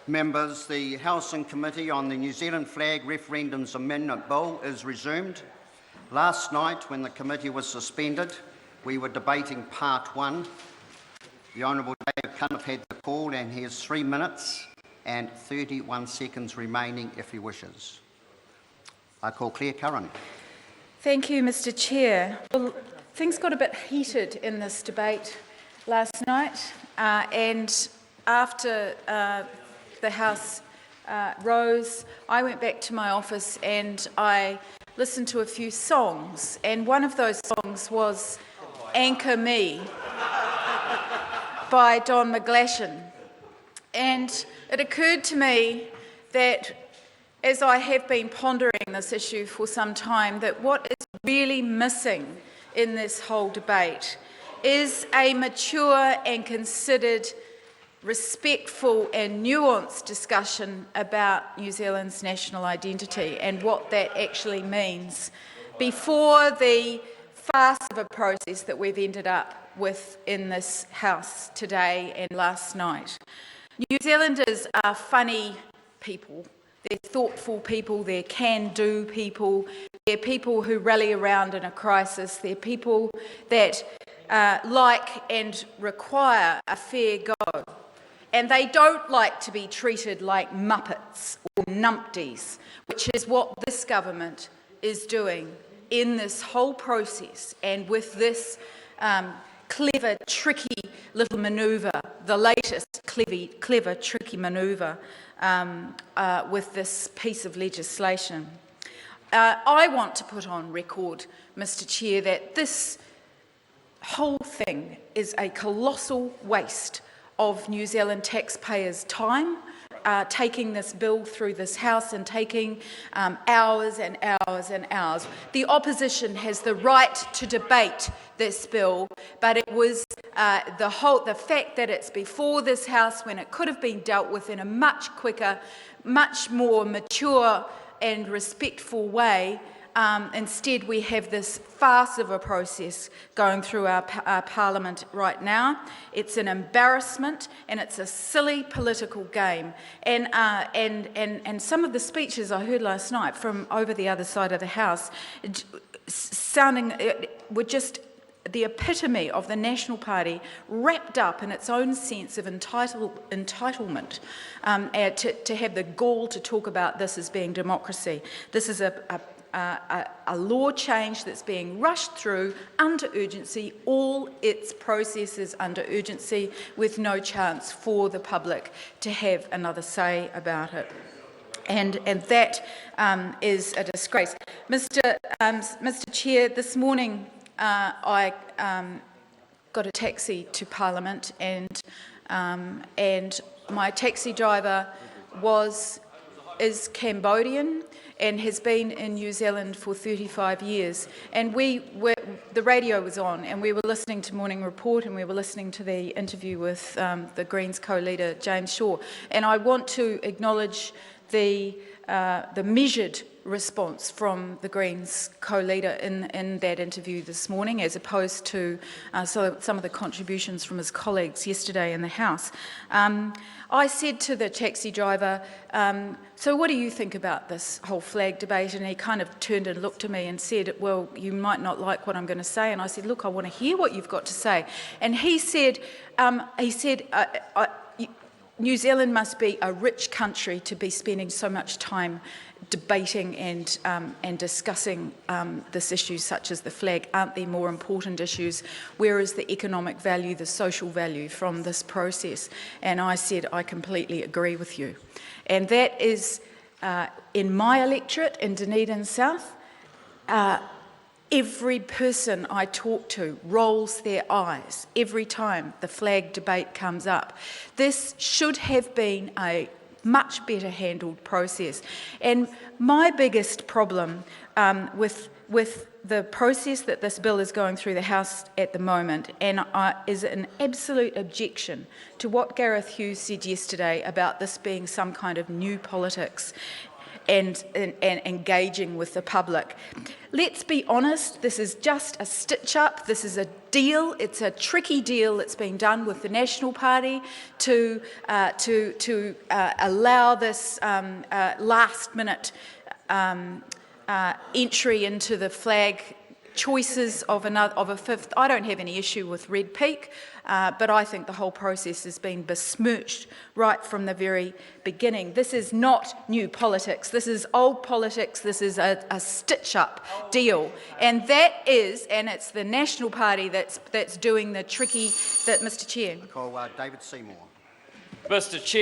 Members, the House and Committee on the New Zealand Flag Referendums Amendment Bill is resumed. Last night, when the committee was suspended, we were debating Part 1. The Honourable David Cunliffe had the call and he has 3 minutes and 31 seconds remaining if he wishes. I call Claire Curran. Thank you, Mr Chair. Well, things got a bit heated in this debate last night, and after the House rose, I went back to my office and I listened to a few songs, and one of those songs was Anchor Me by Don McGlashan. And it occurred to me that, as I have been pondering this issue for some time, that what is really missing in this whole debate is a mature and considered, respectful and nuanced discussion about New Zealand's national identity and what that actually means before the farce of a process that we've ended up with in this House today and last night. New Zealanders are funny people. They're thoughtful people, they're can-do people, they're people who rally around in a crisis, they're people that like and require a fair go. And they don't like to be treated like muppets or numpties, which is what this government is doing in this whole process, and with this clever, tricky little manoeuvre, the latest clever, tricky manoeuvre with this piece of legislation. I want to put on record, Mr Chair, that this whole thing is a colossal waste of New Zealand taxpayers' time, taking this bill through this House and taking hours and hours and hours. The opposition has the right to debate this bill, but it was the fact that it's before this House when it could have been dealt with in a much quicker, much more mature and respectful way. Instead, we have this farce of a process going through our Parliament right now. It's an embarrassment and it's a silly political game. And some of the speeches I heard last night from over the other side of the House were just the epitome of the National Party wrapped up in its own sense of entitlement to have the gall to talk about this as being democracy. This is a law change that's being rushed through under urgency, all its processes under urgency, with no chance for the public to have another say about it. And that is a disgrace. Mr Chair, this morning I got a taxi to Parliament, and my taxi driver is Cambodian and has been in New Zealand for 35 years. And the radio was on, and we were listening to Morning Report, and we were listening to the interview with the Greens co-leader, James Shaw. And I want to acknowledge the measured response from the Greens co-leader in that interview this morning, as opposed to some of the contributions from his colleagues yesterday in the House. I said to the taxi driver, so what do you think about this whole flag debate? And he kind of turned and looked at me and said, well, you might not like what I'm going to say. And I said, look, I want to hear what you've got to say. And he said, New Zealand must be a rich country to be spending so much time debating and discussing this issue such as the flag. Aren't there more important issues? Where is the economic value, the social value from this process? And I said, I completely agree with you. And that is, in my electorate in Dunedin South, every person I talk to rolls their eyes every time the flag debate comes up. This should have been a much better handled process. And my biggest problem with the process that this bill is going through the House at the moment is an absolute objection to what Gareth Hughes said yesterday about this being some kind of new politics. and engaging with the public. Let's be honest, this is just a stitch-up. This is a deal. It's a tricky deal that's been done with the National Party to allow this last-minute entry into the flag choices of a fifth. I don't have any issue with Red Peak, but I think the whole process has been besmirched right from the very beginning. This is not new politics. This is old politics. This is a stitch-up deal, and it's the National Party that's doing the tricky. That, Mr. Chair. Call David Seymour. Mr. Chair.